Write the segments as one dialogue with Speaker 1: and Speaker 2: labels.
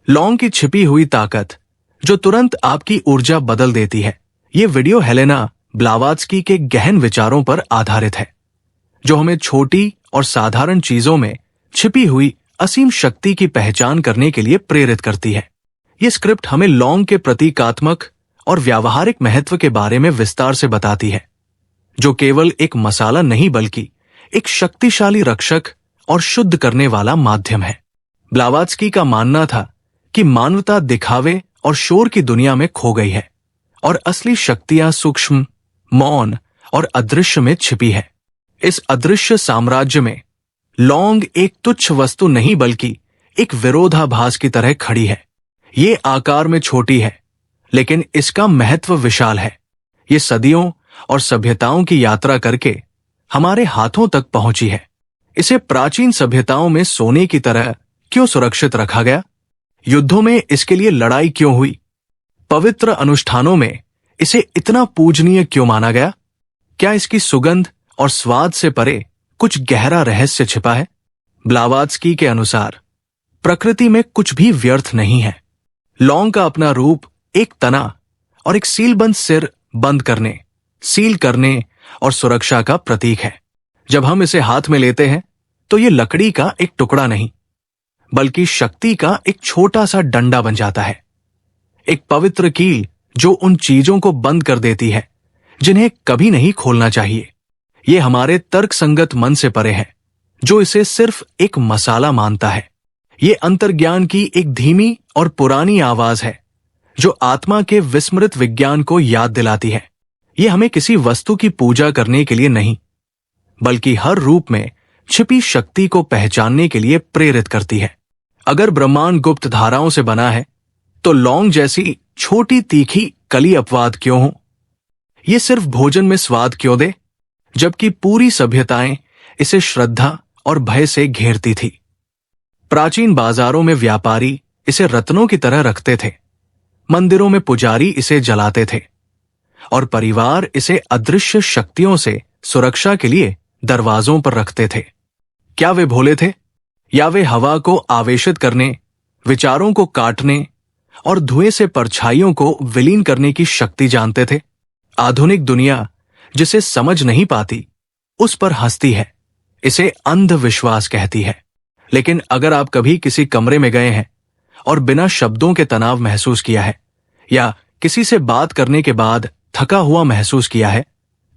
Speaker 1: लौंग की छिपी हुई ताकत जो तुरंत आपकी ऊर्जा बदल देती है। ये वीडियो हेलेना ब्लावात्स्की के गहन विचारों पर आधारित है, जो हमें छोटी और साधारण चीजों में छिपी हुई असीम शक्ति की पहचान करने के लिए प्रेरित करती है। ये स्क्रिप्ट हमें लौंग के प्रतीकात्मक और व्यावहारिक महत्व के बारे में विस्तार से बताती है, जो केवल एक मसाला नहीं बल्कि एक शक्तिशाली रक्षक और शुद्ध करने वाला माध्यम है। ब्लावात्स्की का मानना था कि मानवता दिखावे और शोर की दुनिया में खो गई है और असली शक्तियां सूक्ष्म, मौन और अदृश्य में छिपी है। इस अदृश्य साम्राज्य में लौंग एक तुच्छ वस्तु नहीं बल्कि एक विरोधाभास की तरह खड़ी है। ये आकार में छोटी है, लेकिन इसका महत्व विशाल है। ये सदियों और सभ्यताओं की यात्रा करके हमारे हाथों तक पहुंची है। इसे प्राचीन सभ्यताओं में सोने की तरह क्यों सुरक्षित रखा गया? युद्धों में इसके लिए लड़ाई क्यों हुई? पवित्र अनुष्ठानों में इसे इतना पूजनीय क्यों माना गया? क्या इसकी सुगंध और स्वाद से परे कुछ गहरा रहस्य छिपा है? ब्लावात्स्की के अनुसार प्रकृति में कुछ भी व्यर्थ नहीं है। लौंग का अपना रूप एक तना और एक सीलबंद सिर बंद करने, सील करने और सुरक्षा का प्रतीक है। जब हम इसे हाथ में लेते हैं तो ये लकड़ी का एक टुकड़ा नहीं बल्कि शक्ति का एक छोटा सा डंडा बन जाता है, एक पवित्र कील जो उन चीजों को बंद कर देती है जिन्हें कभी नहीं खोलना चाहिए। ये हमारे तर्कसंगत मन से परे है, जो इसे सिर्फ एक मसाला मानता है। ये अंतर्ज्ञान की एक धीमी और पुरानी आवाज है जो आत्मा के विस्मृत विज्ञान को याद दिलाती है। ये हमें किसी वस्तु की पूजा करने के लिए नहीं, बल्कि हर रूप में छिपी शक्ति को पहचानने के लिए प्रेरित करती है। अगर ब्रह्मांड गुप्त धाराओं से बना है, तो लौंग जैसी छोटी तीखी कली अपवाद क्यों हो? ये सिर्फ भोजन में स्वाद क्यों दे, जबकि पूरी सभ्यताएं इसे श्रद्धा और भय से घेरती थी। प्राचीन बाजारों में व्यापारी इसे रत्नों की तरह रखते थे, मंदिरों में पुजारी इसे जलाते थे और परिवार इसे अदृश्य शक्तियों से सुरक्षा के लिए दरवाजों पर रखते थे। क्या वे भोले थे, या वे हवा को आवेशित करने, विचारों को काटने और धुएं से परछाइयों को विलीन करने की शक्ति जानते थे? आधुनिक दुनिया जिसे समझ नहीं पाती उस पर हंसती है, इसे अंधविश्वास कहती है। लेकिन अगर आप कभी किसी कमरे में गए हैं और बिना शब्दों के तनाव महसूस किया है, या किसी से बात करने के बाद थका हुआ महसूस किया है,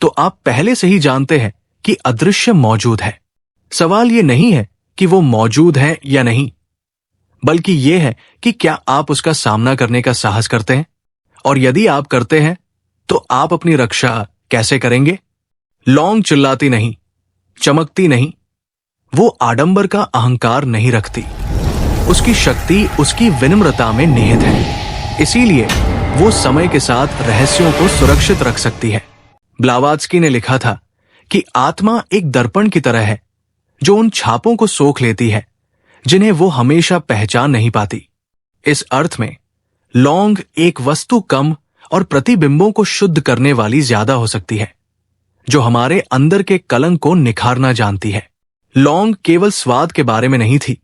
Speaker 1: तो आप पहले से ही जानते हैं कि अदृश्य मौजूद है। सवाल ये नहीं है कि वो मौजूद है या नहीं, बल्कि ये है कि क्या आप उसका सामना करने का साहस करते हैं, और यदि आप करते हैं तो आप अपनी रक्षा कैसे करेंगे? लौंग चिल्लाती नहीं, चमकती नहीं, वो आडंबर का अहंकार नहीं रखती। उसकी शक्ति उसकी विनम्रता में निहित है, इसीलिए वो समय के साथ रहस्यों को सुरक्षित रख सकती है। ब्लावात्स्की ने लिखा था कि आत्मा एक दर्पण की तरह है जो उन छापों को सोख लेती है जिन्हें वो हमेशा पहचान नहीं पाती। इस अर्थ में लौंग एक वस्तु कम और प्रतिबिंबों को शुद्ध करने वाली ज्यादा हो सकती है, जो हमारे अंदर के कलंक को निखारना जानती है। लौंग केवल स्वाद के बारे में नहीं थी,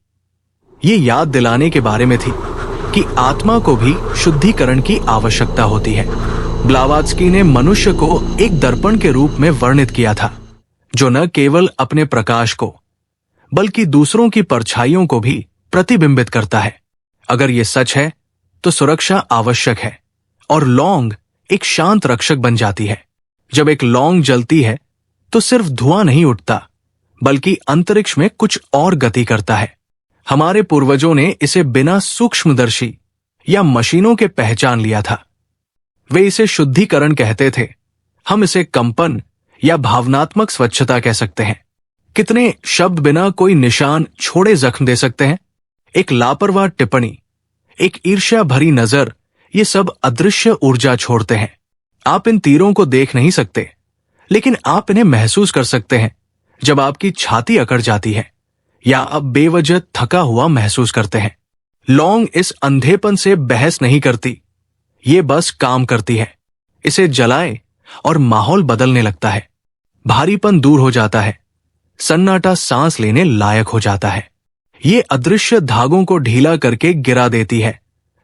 Speaker 1: ये याद दिलाने के बारे में थी कि आत्मा को भी शुद्धिकरण की आवश्यकता होती है। ब्लावात्स्की ने मनुष्य को एक दर्पण के रूप में वर्णित किया था, जो न केवल अपने प्रकाश को बल्कि दूसरों की परछाइयों को भी प्रतिबिंबित करता है। अगर ये सच है तो सुरक्षा आवश्यक है, और लौंग एक शांत रक्षक बन जाती है। जब एक लौंग जलती है तो सिर्फ धुआं नहीं उठता, बल्कि अंतरिक्ष में कुछ और गति करता है। हमारे पूर्वजों ने इसे बिना सूक्ष्मदर्शी या मशीनों के पहचान लिया था। वे इसे शुद्धिकरण कहते थे, हम इसे कंपन या भावनात्मक स्वच्छता कह सकते हैं। कितने शब्द बिना कोई निशान छोड़े जख्म दे सकते हैं? एक लापरवाह टिप्पणी, एक ईर्ष्या भरी नजर, ये सब अदृश्य ऊर्जा छोड़ते हैं। आप इन तीरों को देख नहीं सकते, लेकिन आप इन्हें महसूस कर सकते हैं जब आपकी छाती अकड़ जाती है या आप बेवजह थका हुआ महसूस करते हैं। लौंग इस अंधेपन से बहस नहीं करती, ये बस काम करती है। इसे जलाए और माहौल बदलने लगता है। भारीपन दूर हो जाता है, सन्नाटा सांस लेने लायक हो जाता है। ये अदृश्य धागों को ढीला करके गिरा देती है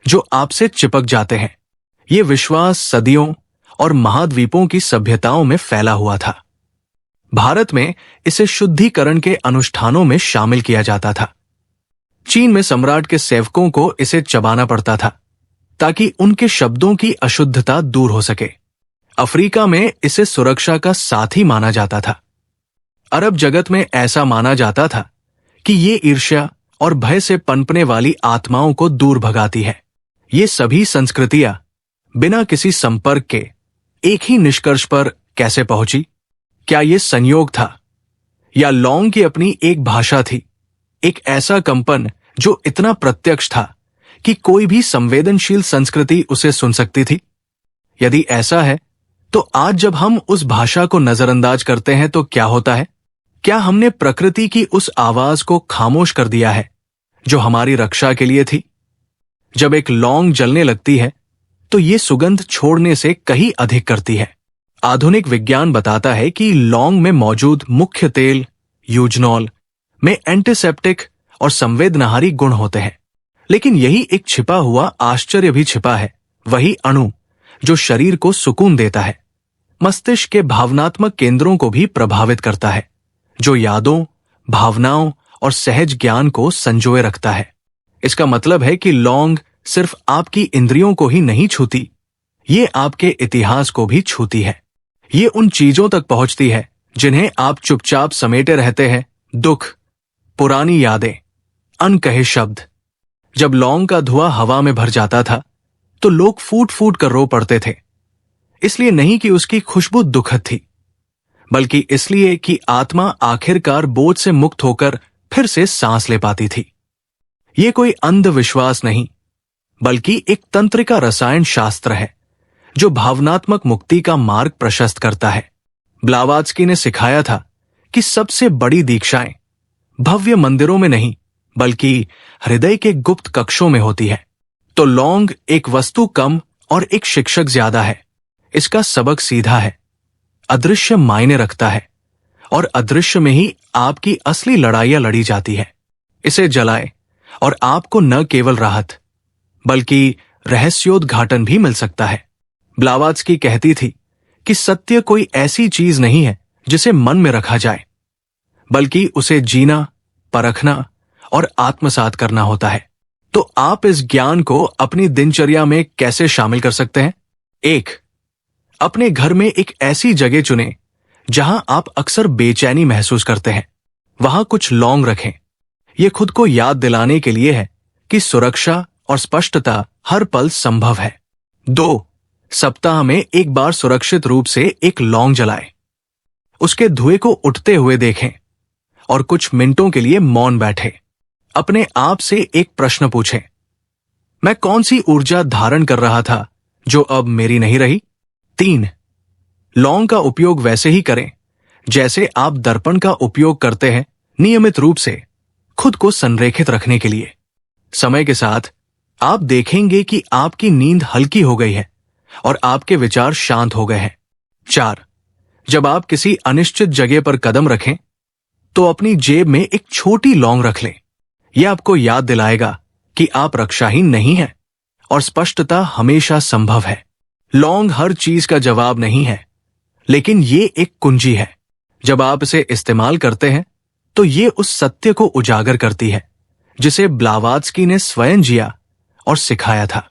Speaker 1: जो आपसे चिपक जाते हैं। ये विश्वास सदियों और महाद्वीपों की सभ्यताओं में फैला हुआ था। भारत में इसे शुद्धिकरण के अनुष्ठानों में शामिल किया जाता था। चीन में सम्राट के सेवकों को इसे चबाना पड़ता था ताकि उनके शब्दों की अशुद्धता दूर हो सके। अफ्रीका में इसे सुरक्षा का साथी माना जाता था। अरब जगत में ऐसा माना जाता था कि ये ईर्ष्या और भय से पनपने वाली आत्माओं को दूर भगाती है। ये सभी संस्कृतियां बिना किसी संपर्क के एक ही निष्कर्ष पर कैसे पहुंची? क्या ये संयोग था या लौंग की अपनी एक भाषा थी, एक ऐसा कंपन जो इतना प्रत्यक्ष था कि कोई भी संवेदनशील संस्कृति उसे सुन सकती थी? यदि ऐसा है तो आज जब हम उस भाषा को नजरअंदाज करते हैं तो क्या होता है? क्या हमने प्रकृति की उस आवाज को खामोश कर दिया है जो हमारी रक्षा के लिए थी? जब एक लौंग जलने लगती है तो ये सुगंध छोड़ने से कहीं अधिक करती है। आधुनिक विज्ञान बताता है कि लौंग में मौजूद मुख्य तेल यूजनॉल में एंटीसेप्टिक और संवेदनहारी गुण होते हैं। लेकिन यही एक छिपा हुआ आश्चर्य भी छिपा है, वही अणु जो शरीर को सुकून देता है, मस्तिष्क के भावनात्मक केंद्रों को भी प्रभावित करता है, जो यादों, भावनाओं और सहज ज्ञान को संजोए रखता है। इसका मतलब है कि लौंग सिर्फ आपकी इंद्रियों को ही नहीं छूती, ये आपके इतिहास को भी छूती है। ये उन चीजों तक पहुंचती है जिन्हें आप चुपचाप समेटे रहते हैं, दुख, पुरानी यादें, अनकहे शब्द। जब लौंग का धुआं हवा में भर जाता था तो लोग फूट फूट कर रो पड़ते थे, इसलिए नहीं कि उसकी खुशबू दुखद थी, बल्कि इसलिए कि आत्मा आखिरकार बोझ से मुक्त होकर फिर से सांस ले पाती थी। ये कोई अंधविश्वास नहीं, बल्कि एक तंत्रिका रसायन शास्त्र है जो भावनात्मक मुक्ति का मार्ग प्रशस्त करता है। ब्लावात्स्की ने सिखाया था कि सबसे बड़ी दीक्षाएं भव्य मंदिरों में नहीं बल्कि हृदय के गुप्त कक्षों में होती है। तो लौंग एक वस्तु कम और एक शिक्षक ज्यादा है। इसका सबक सीधा है, अदृश्य मायने रखता है और अदृश्य में ही आपकी असली लड़ाइयां लड़ी जाती है। इसे जलाए और आपको न केवल राहत बल्कि रहस्योद्घाटन भी मिल सकता है। ब्लावात्स्की कहती थी कि सत्य कोई ऐसी चीज नहीं है जिसे मन में रखा जाए, बल्कि उसे जीना, परखना और आत्मसात करना होता है। तो आप इस ज्ञान को अपनी दिनचर्या में कैसे शामिल कर सकते हैं? 1. अपने घर में एक ऐसी जगह चुनें जहां आप अक्सर बेचैनी महसूस करते हैं। वहां कुछ लौंग रखें। यह खुद को याद दिलाने के लिए है कि सुरक्षा और स्पष्टता हर पल संभव है। 2. सप्ताह में एक बार सुरक्षित रूप से एक लौंग जलाएं। उसके धुएं को उठते हुए देखें और कुछ मिनटों के लिए मौन बैठे। अपने आप से एक प्रश्न पूछें, मैं कौन सी ऊर्जा धारण कर रहा था जो अब मेरी नहीं रही? 3. लौंग का उपयोग वैसे ही करें जैसे आप दर्पण का उपयोग करते हैं, नियमित रूप से खुद को संरेखित रखने के लिए। समय के साथ आप देखेंगे कि आपकी नींद हल्की हो गई है और आपके विचार शांत हो गए हैं। 4. जब आप किसी अनिश्चित जगह पर कदम रखें तो अपनी जेब में एक छोटी लौंग रख लें। यह आपको याद दिलाएगा कि आप रक्षाहीन नहीं हैं और स्पष्टता हमेशा संभव है। लौंग हर चीज का जवाब नहीं है, लेकिन ये एक कुंजी है। जब आप इसे इस्तेमाल करते हैं तो ये उस सत्य को उजागर करती है जिसे ब्लावात्स्की ने स्वयं जिया और सिखाया था।